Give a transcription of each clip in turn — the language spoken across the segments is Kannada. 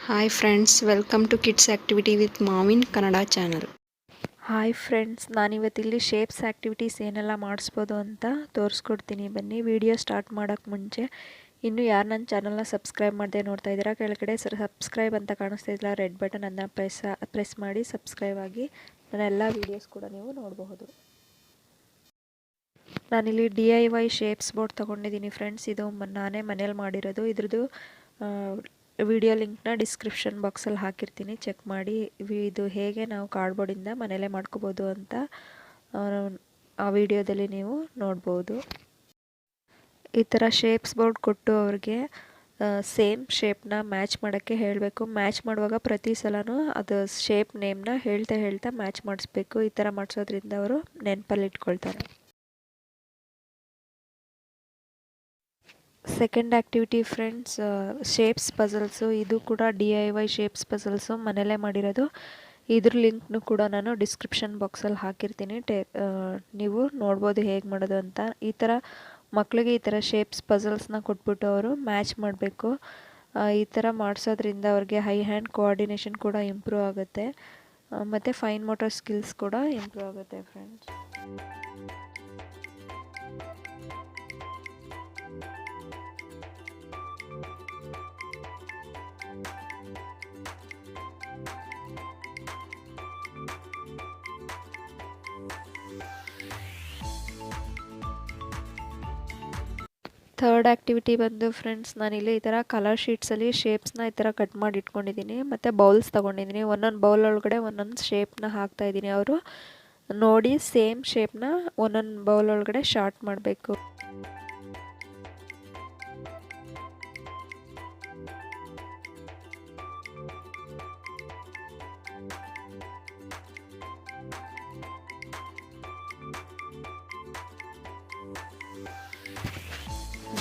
Hi friends, welcome to Kids Activity with Mom in Kannada channel. Hi friends, ನಾನಿವತ್ತಿಲ್ಲಿ ಶೇಪ್ಸ್ ಆ್ಯಕ್ಟಿವಿಟೀಸ್ ಏನೆಲ್ಲ ಮಾಡಿಸ್ಬೋದು ಅಂತ ತೋರಿಸ್ಕೊಡ್ತೀನಿ. ಬನ್ನಿ. ವಿಡಿಯೋ ಸ್ಟಾರ್ಟ್ ಮಾಡೋಕ್ಕೆ ಮುಂಚೆ ಇನ್ನೂ ಯಾರು ನನ್ನ ಚಾನಲ್ನ ಸಬ್ಸ್ಕ್ರೈಬ್ ಮಾಡದೆ ನೋಡ್ತಾ ಇದ್ದೀರಾ, ಕೆಳಗಡೆ ಸಬ್ಸ್ಕ್ರೈಬ್ ಅಂತ ಕಾಣಿಸ್ತಾ ಇದ್ದಿಲ್ಲ ರೆಡ್ ಬಟನ್ ಅದನ್ನ ಪ್ರೆಸ್ ಮಾಡಿ ಸಬ್ಸ್ಕ್ರೈಬ್ ಆಗಿ ನನ್ನ ಎಲ್ಲ ವೀಡಿಯೋಸ್ ಕೂಡ ನೀವು ನೋಡಬಹುದು. ನಾನಿಲ್ಲಿ DIY ಶೇಪ್ಸ್ ಬೋರ್ಡ್ ತೊಗೊಂಡಿದ್ದೀನಿ ಫ್ರೆಂಡ್ಸ್. ಇದು ನಾನೇ ಮನೇಲಿ ಮಾಡಿರೋದು. ಇದ್ರದ್ದು ವಿಡಿಯೋ ಲಿಂಕ್ನ ಡಿಸ್ಕ್ರಿಪ್ಷನ್ ಬಾಕ್ಸಲ್ಲಿ ಹಾಕಿರ್ತೀನಿ, ಚೆಕ್ ಮಾಡಿ. ಇದು ಹೇಗೆ ನಾವು ಕಾರ್ಡ್ಬೋರ್ಡಿಂದ ಮನೇಲೇ ಮಾಡ್ಕೋಬೋದು ಅಂತ ಆ ವಿಡಿಯೋದಲ್ಲಿ ನೀವು ನೋಡ್ಬೋದು. ಈ ಥರ ಶೇಪ್ಸ್ ಬೋರ್ಡ್ ಕೊಟ್ಟು ಅವ್ರಿಗೆ ಸೇಮ್ ಶೇಪ್ನ ಮ್ಯಾಚ್ ಮಾಡೋಕ್ಕೆ ಹೇಳಬೇಕು. ಮ್ಯಾಚ್ ಮಾಡುವಾಗ ಪ್ರತಿ ಸಲನೂ ಅದು ಶೇಪ್ ನೇಮ್ನ ಹೇಳ್ತಾ ಮ್ಯಾಚ್ ಮಾಡಿಸ್ಬೇಕು. ಈ ಥರ ಮಾಡಿಸೋದ್ರಿಂದ ಅವರು ನೆನಪಲ್ಲಿ ಇಟ್ಕೊಳ್ತಾರೆ. Second activity friends, shapes puzzles. ಇದು ಕೂಡ DIY ಶೇಪ್ಸ್ ಪಝಲ್ಸು ಮನೇಲೇ ಮಾಡಿರೋದು. ಇದ್ರ ಲಿಂಕ್ನು ಕೂಡ ನಾನು ಡಿಸ್ಕ್ರಿಪ್ಷನ್ ಬಾಕ್ಸಲ್ಲಿ ಹಾಕಿರ್ತೀನಿ, ನೀವು ನೋಡ್ಬೋದು ಹೇಗೆ ಮಾಡೋದು ಅಂತ. ಈ ಥರ ಮಕ್ಕಳಿಗೆ ಈ ಥರ ಶೇಪ್ಸ್ ಪಝಲ್ಸ್ನ ಕೊಟ್ಬಿಟ್ಟು ಅವರು ಮ್ಯಾಚ್ ಮಾಡಬೇಕು. ಈ ಥರ ಮಾಡಿಸೋದ್ರಿಂದ ಅವ್ರಿಗೆ ಹೈ ಹ್ಯಾಂಡ್ ಕೋಆರ್ಡಿನೇಷನ್ ಕೂಡ ಇಂಪ್ರೂವ್ ಆಗುತ್ತೆ, ಮತ್ತು ಫೈನ್ ಮೋಟರ್ ಸ್ಕಿಲ್ಸ್ ಕೂಡ ಇಂಪ್ರೂವ್ ಆಗುತ್ತೆ ಫ್ರೆಂಡ್ಸ್. ಥರ್ಡ್ ಆ್ಯಕ್ಟಿವಿಟಿ ಬಂದು ಫ್ರೆಂಡ್ಸ್, ನಾನಿಲ್ಲಿ ಈ ಥರ ಕಲರ್ ಶೀಟ್ಸಲ್ಲಿ ಶೇಪ್ಸ್ನ ಈ ಥರ ಕಟ್ ಮಾಡಿ ಇಟ್ಕೊಂಡಿದ್ದೀನಿ, ಮತ್ತು ಬೌಲ್ಸ್ ತೊಗೊಂಡಿದ್ದೀನಿ. ಒಂದೊಂದು ಬೌಲ್ ಒಳಗಡೆ ಒಂದೊಂದು ಶೇಪ್ನ ಹಾಕ್ತಾಯಿದ್ದೀನಿ. ಅವರು ನೋಡಿ ಸೇಮ್ ಶೇಪ್ನ ಒಂದೊಂದು ಬೌಲ್ ಒಳಗಡೆ ಶಾರ್ಟ್ ಮಾಡಬೇಕು.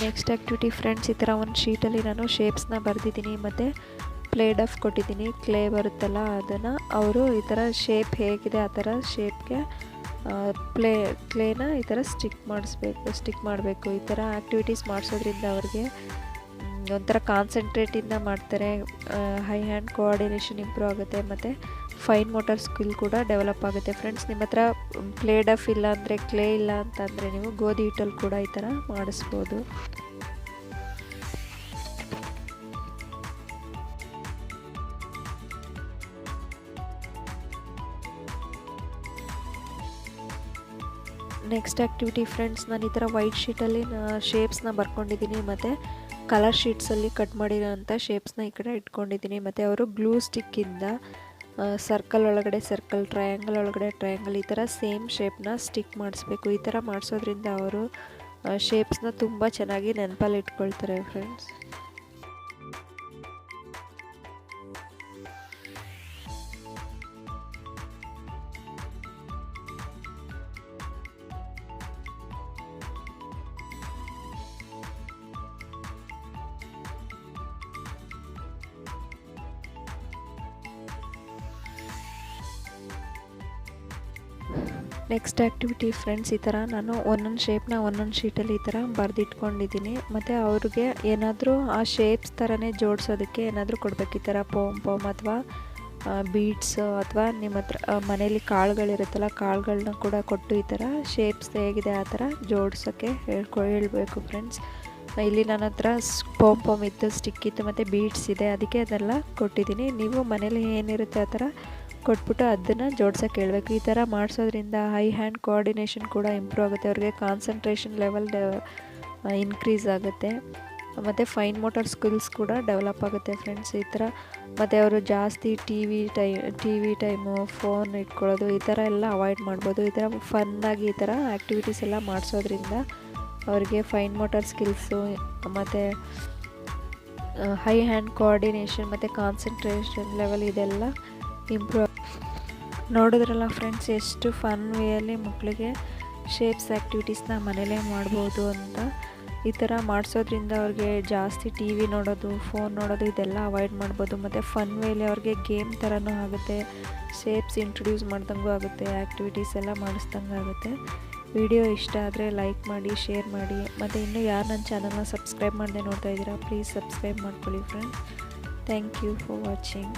ನೆಕ್ಸ್ಟ್ ಆ್ಯಕ್ಟಿವಿಟಿ ಫ್ರೆಂಡ್ಸ್, ಈ ಥರ ಒಂದು ಶೀಟಲ್ಲಿ ನಾನು ಶೇಪ್ಸ್ನ ಬರೆದಿದ್ದೀನಿ, ಮತ್ತು ಪ್ಲೇ ಡಫ್ ಕೊಟ್ಟಿದ್ದೀನಿ. ಕ್ಲೇ ಬರುತ್ತಲ್ಲ, ಅದನ್ನು ಅವರು ಈ ಥರ ಶೇಪ್ ಹೇಗಿದೆ ಆ ಥರ ಶೇಪ್ಗೆ ಕ್ಲೇನ ಈ ಥರ ಸ್ಟಿಕ್ ಮಾಡಬೇಕು. ಈ ಥರ ಆ್ಯಕ್ಟಿವಿಟೀಸ್ ಮಾಡಿಸೋದ್ರಿಂದ ಅವ್ರಿಗೆ ಒಂಥರ ಕಾನ್ಸಂಟ್ರೇಟಿಂದ ಮಾಡ್ತಾರೆ. ಹೈ ಹ್ಯಾಂಡ್ ಕೋಆರ್ಡಿನೇಷನ್ ಇಂಪ್ರೂವ್ ಆಗುತ್ತೆ, ಮತ್ತು ಫೈನ್ ಮೋಟರ್ ಸ್ಕಿಲ್ ಕೂಡ ಡೆವಲಪ್ ಆಗುತ್ತೆ ಫ್ರೆಂಡ್ಸ್. ನಿಮ್ಮ ಹತ್ರ ಪ್ಲೇ ಡಫ್ ಇಲ್ಲ ಅಂದರೆ, ಕ್ಲೇ ಇಲ್ಲ ಅಂತಂದರೆ ನೀವು ಗೋಧಿ ಹಿಟ್ಟಲ್ಲಿ ಕೂಡ ಈ ಥರ ಮಾಡಿಸ್ಬೋದು. ನೆಕ್ಸ್ಟ್ ಆ್ಯಕ್ಟಿವಿಟಿ ಫ್ರೆಂಡ್ಸ್, ನಾನು ಈ ಥರ ವೈಟ್ ಶೀಟಲ್ಲಿ ಶೇಪ್ಸ್ನ ಬರ್ಕೊಂಡಿದ್ದೀನಿ, ಮತ್ತು ಕಲರ್ ಶೀಟ್ಸಲ್ಲಿ ಕಟ್ ಮಾಡಿರೋಂಥ ಶೇಪ್ಸ್ನ ಈ ಕಡೆ ಇಟ್ಕೊಂಡಿದ್ದೀನಿ. ಮತ್ತು ಅವರು ಗ್ಲೂ ಸ್ಟಿಕ್ಕಿಂದ ಸರ್ಕಲ್ ಒಳಗಡೆ ಸರ್ಕಲ್, ಟ್ರಯಾಂಗಲ್ ಒಳಗಡೆ ಟ್ರಯಾಂಗಲ್, ಈ ಥರ ಸೇಮ್ ಶೇಪ್ನ ಸ್ಟಿಕ್ ಮಾಡಿಸ್ಬೇಕು. ಈ ಥರ ಮಾಡಿಸೋದ್ರಿಂದ ಅವರು ಶೇಪ್ಸ್ನ ತುಂಬ ಚೆನ್ನಾಗಿ ನೆನಪಲ್ಲಿ ಇಟ್ಕೊಳ್ತಾರೆ ಫ್ರೆಂಡ್ಸ್. ನೆಕ್ಸ್ಟ್ ಆ್ಯಕ್ಟಿವಿಟಿ ಫ್ರೆಂಡ್ಸ್, ಈ ಥರ ನಾನು ಒಂದೊಂದು ಶೇಪ್ನ ಒಂದೊಂದು ಶೀಟಲ್ಲಿ ಈ ಥರ ಬರೆದಿಟ್ಕೊಂಡಿದ್ದೀನಿ, ಮತ್ತು ಅವ್ರಿಗೆ ಏನಾದರೂ ಆ ಶೇಪ್ಸ್ ಥರನೇ ಜೋಡಿಸೋದಕ್ಕೆ ಏನಾದರೂ ಕೊಡಬೇಕು. ಈ ಥರ ಪೋಮ್ ಅಥವಾ ಬೀಡ್ಸ್, ಅಥವಾ ನಿಮ್ಮ ಹತ್ರ ಮನೇಲಿ ಕಾಳುಗಳಿರುತ್ತಲ್ಲ, ಕಾಳುಗಳನ್ನ ಕೂಡ ಕೊಟ್ಟು ಈ ಥರ ಶೇಪ್ಸ್ ಹೇಗಿದೆ ಆ ಥರ ಜೋಡಿಸೋಕ್ಕೆ ಹೇಳಬೇಕು ಫ್ರೆಂಡ್ಸ್. ಇಲ್ಲಿ ನನ್ನ ಹತ್ರ ಪೋಮ್ ಇತ್ತು, ಸ್ಟಿಕ್ ಇತ್ತು, ಮತ್ತು ಬೀಡ್ಸ್ ಇದೆ, ಅದಕ್ಕೆ ಅದೆಲ್ಲ ಕೊಟ್ಟಿದ್ದೀನಿ. ನೀವು ಮನೇಲಿ ಏನಿರುತ್ತೆ ಆ ಥರ ಕೊಟ್ಬಿಟ್ಟು ಅದನ್ನು ಜೋಡ್ಸೋಕ್ಕೆ ಹೇಳ್ಬೇಕು. ಈ ಥರ ಮಾಡಿಸೋದ್ರಿಂದ ಹೈ ಹ್ಯಾಂಡ್ ಕೋಆರ್ಡಿನೇಷನ್ ಕೂಡ ಇಂಪ್ರೂವ್ ಆಗುತ್ತೆ, ಅವ್ರಿಗೆ ಕಾನ್ಸಂಟ್ರೇಷನ್ ಲೆವೆಲ್ ಇನ್ಕ್ರೀಸ್ ಆಗುತ್ತೆ, ಮತ್ತು ಫೈನ್ ಮೋಟರ್ ಸ್ಕಿಲ್ಸ್ ಕೂಡ ಡೆವಲಪ್ ಆಗುತ್ತೆ ಫ್ರೆಂಡ್ಸ್. ಈ ಥರ ಮತ್ತು ಅವರು ಜಾಸ್ತಿ ಟಿ ವಿ ಟೈಮು, ಫೋನ್ ಇಟ್ಕೊಳ್ಳೋದು ಈ ಥರ ಎಲ್ಲ ಅವಾಯ್ಡ್ ಮಾಡ್ಬೋದು. ಈ ಥರ ಫನ್ನಾಗಿ ಈ ಥರ ಆ್ಯಕ್ಟಿವಿಟೀಸ್ ಎಲ್ಲ ಮಾಡಿಸೋದ್ರಿಂದ ಅವ್ರಿಗೆ ಫೈನ್ ಮೋಟರ್ ಸ್ಕಿಲ್ಸು, ಮತ್ತು ಹೈ ಹ್ಯಾಂಡ್ ಕೋಆರ್ಡಿನೇಷನ್, ಮತ್ತು ಕಾನ್ಸಂಟ್ರೇಷನ್ ಲೆವೆಲ್ ಇದೆಲ್ಲ ಇಂಪ್ರೂವ್. ನೋಡಿದ್ರಲ್ಲ ಫ್ರೆಂಡ್ಸ್, ಎಷ್ಟು ಫನ್ ವೇಯಲ್ಲಿ ಮಕ್ಕಳಿಗೆ ಶೇಪ್ಸ್ ಆ್ಯಕ್ಟಿವಿಟೀಸ್ನ ಮನೇಲೇ ಮಾಡ್ಬೋದು ಅಂತ. ಈ ಥರ ಮಾಡಿಸೋದ್ರಿಂದ ಅವ್ರಿಗೆ ಜಾಸ್ತಿ ಟಿ ವಿ ನೋಡೋದು, ಫೋನ್ ನೋಡೋದು ಇದೆಲ್ಲ ಅವಾಯ್ಡ್ ಮಾಡ್ಬೋದು, ಮತ್ತು ಫನ್ ವೇಲಿ ಅವ್ರಿಗೆ ಗೇಮ್ ಥರನೂ ಆಗುತ್ತೆ, ಶೇಪ್ಸ್ ಇಂಟ್ರೊಡ್ಯೂಸ್ ಮಾಡ್ದಂಗೂ ಆಗುತ್ತೆ, ಆ್ಯಕ್ಟಿವಿಟೀಸ್ ಎಲ್ಲ ಮಾಡಿಸ್ದಂಗೆ ಆಗುತ್ತೆ. ವಿಡಿಯೋ ಇಷ್ಟ ಆದರೆ ಲೈಕ್ ಮಾಡಿ, ಶೇರ್ ಮಾಡಿ, ಮತ್ತು ಇನ್ನೂ ಯಾರು ನನ್ನ ಚಾನಲ್ನ ಸಬ್ಸ್ಕ್ರೈಬ್ ಮಾಡದೆ ನೋಡ್ತಾ ಇದ್ದೀರಾ ಪ್ಲೀಸ್ ಸಬ್ಸ್ಕ್ರೈಬ್ ಮಾಡ್ಕೊಳ್ಳಿ friends. Thank you for watching.